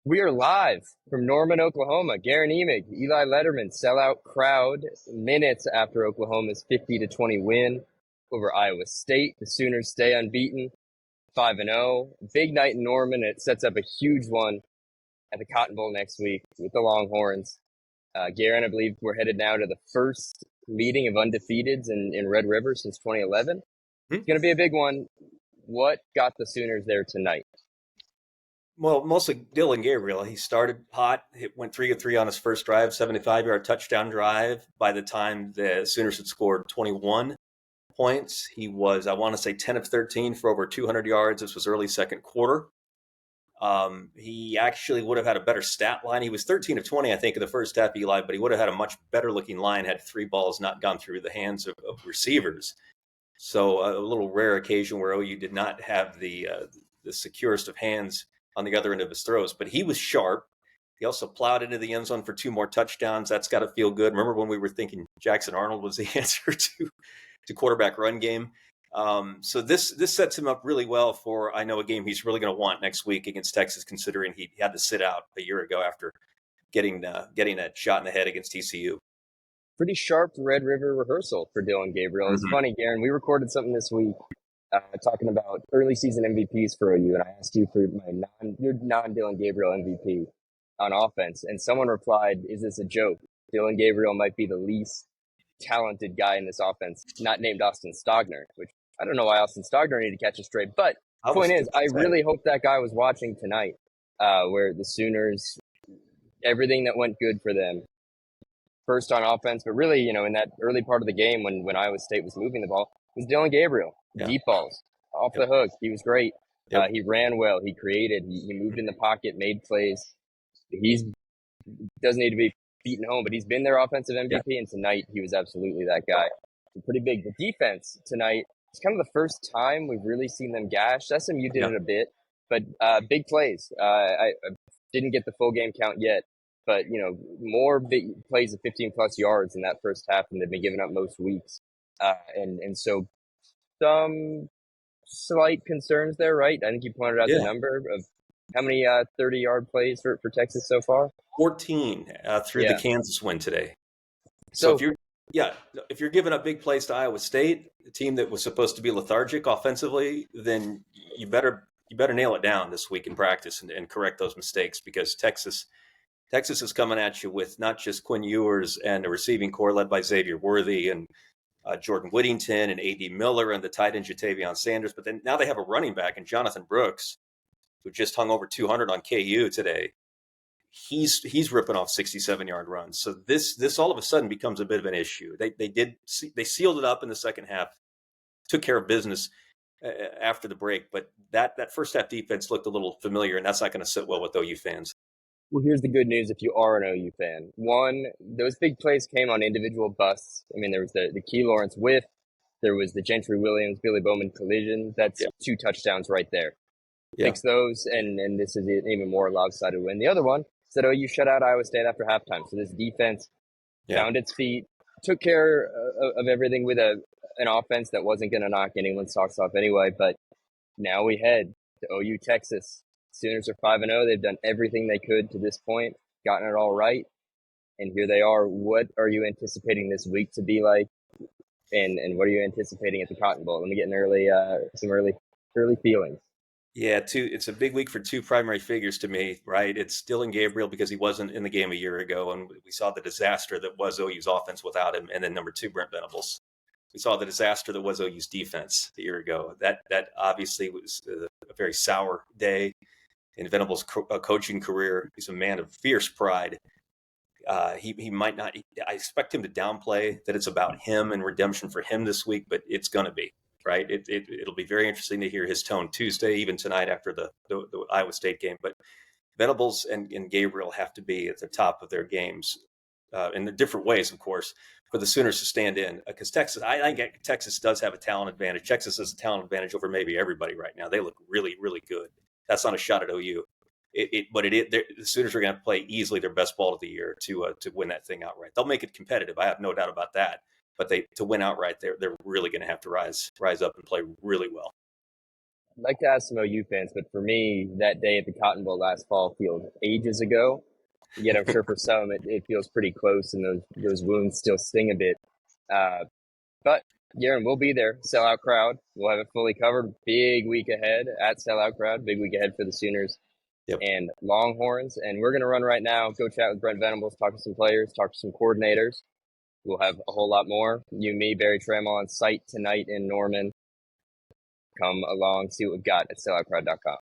We are live from Norman, Oklahoma. Guerin, Emig, Eli Lederman, sellout crowd minutes after Oklahoma's 50-20 win over Iowa State. The Sooners stay unbeaten, 5-0. Big night in Norman. It sets up a huge one at the Cotton Bowl next week with the Longhorns. Guerin, I believe we're headed now to the first meeting of undefeateds in Red River since 2011. It's going to be a big one. What got the Sooners there tonight? Well, mostly Dillon Gabriel. He started hot, went 3 of 3 on his first drive, 75-yard touchdown drive. By the time the Sooners had scored 21 points, he was, I want to say, 10 of 13 for over 200 yards. This was early second quarter. He actually would have had a better stat line. He was 13 of 20, I think, in the first half, Eli, but he would have had a much better looking line had 3 balls not gone through the hands of receivers. So a little rare occasion where OU did not have the securest of hands on the other end of his throws, but he was sharp. He also plowed into the end zone for 2 more touchdowns. That's got to feel good. Remember when we were thinking Jackson Arnold was the answer to quarterback run game? So this sets him up really well for, I know, a game he's really going to want next week against Texas, considering he had to sit out a year ago after getting that shot in the head against TCU. Pretty sharp Red River rehearsal for Dillon Gabriel. It's funny, Guerin, we recorded something this week talking about early season MVPs for OU, and I asked you for your non-Dillon Gabriel MVP on offense, and someone replied, "Is this a joke? Dillon Gabriel might be the least talented guy in this offense, not named Austin Stogner," which I don't know why Austin Stogner needed to catch a straight, but point is, I really hope that guy was watching tonight, where the Sooners, everything that went good for them, first on offense, but really, in that early part of the game when Iowa State was moving the ball, was Dillon Gabriel. Yeah. Deep balls, off the hook. He was great. Yep. He ran well. He created. He moved in the pocket, made plays. He doesn't need to be beaten home, but he's been their offensive MVP, and tonight he was absolutely that guy. Pretty big. The defense tonight, it's kind of the first time we've really seen them gash. SMU did it a bit, but big plays. I didn't get the full game count yet, but, more big plays of 15-plus yards in that first half than they've been giving up most weeks. And so some slight concerns there, right? I think you pointed out the number of how many 30-yard plays for Texas so far? 14 through the Kansas win today. So if you're giving up big plays to Iowa State, the team that was supposed to be lethargic offensively, then you better nail it down this week in practice and correct those mistakes, because Texas is coming at you with not just Quinn Ewers and a receiving core led by Xavier Worthy and Jordan Whittington and A.D. Miller and the tight end Jatavion Sanders, but then now they have a running back in Jonathan Brooks, who just hung over 200 on KU today. He's ripping off 67-yard runs. So this all of a sudden becomes a bit of an issue. They sealed it up in the second half, took care of business after the break, but that first half defense looked a little familiar, and that's not going to sit well with OU fans. Well, here's the good news if you are an OU fan. One, those big plays came on individual busts. I mean, there was the Key Lawrence whiff. There was the Gentry Williams, Billy Bowman collision. That's 2 touchdowns right there. Fix those, and this is an even more lopsided win. The other one is that OU shut out Iowa State after halftime. So this defense found its feet, took care of everything with an offense that wasn't going to knock anyone's socks off anyway. But now we head to OU, Texas. Sooners are 5-0. They've done everything they could to this point, gotten it all right, and here they are. What are you anticipating this week to be like, and what are you anticipating at the Cotton Bowl? Let me get some early feelings. Yeah, it's a big week for 2 primary figures to me, right? It's Dillon Gabriel because he wasn't in the game a year ago, and we saw the disaster that was OU's offense without him, and then number 2, Brent Venables. We saw the disaster that was OU's defense a year ago. That obviously was a very sour day in Venables' coaching career. He's a man of fierce pride. He might not. I expect him to downplay that it's about him and redemption for him this week, but it's going to be right. It'll be very interesting to hear his tone Tuesday, even tonight after the Iowa State game. But Venables and Gabriel have to be at the top of their games in the different ways, of course, for the Sooners to stand in, because Texas, I think Texas does have a talent advantage. Texas has a talent advantage over maybe everybody right now. They look really, really good. That's not a shot at OU. The Sooners are going to play easily their best ball of the year to win that thing outright. They'll make it competitive. I have no doubt about that. But to win outright, they're really going to have to rise up and play really well. like to ask some OU fans, but for me, that day at the Cotton Bowl last fall feels ages ago. Yet I'm sure for some it feels pretty close, and those wounds still sting a bit. But Guerin, we'll be there. Sellout crowd. We'll have it fully covered. Big week ahead at Sellout crowd. Big week ahead for the Sooners Yep. and Longhorns. And we're going to run right now. Go chat with Brent Venables. Talk to some players. Talk to some coordinators. We'll have a whole lot more. You, me, Barry Trammell on site tonight in Norman. Come along, see what we've got at selloutcrowd.com.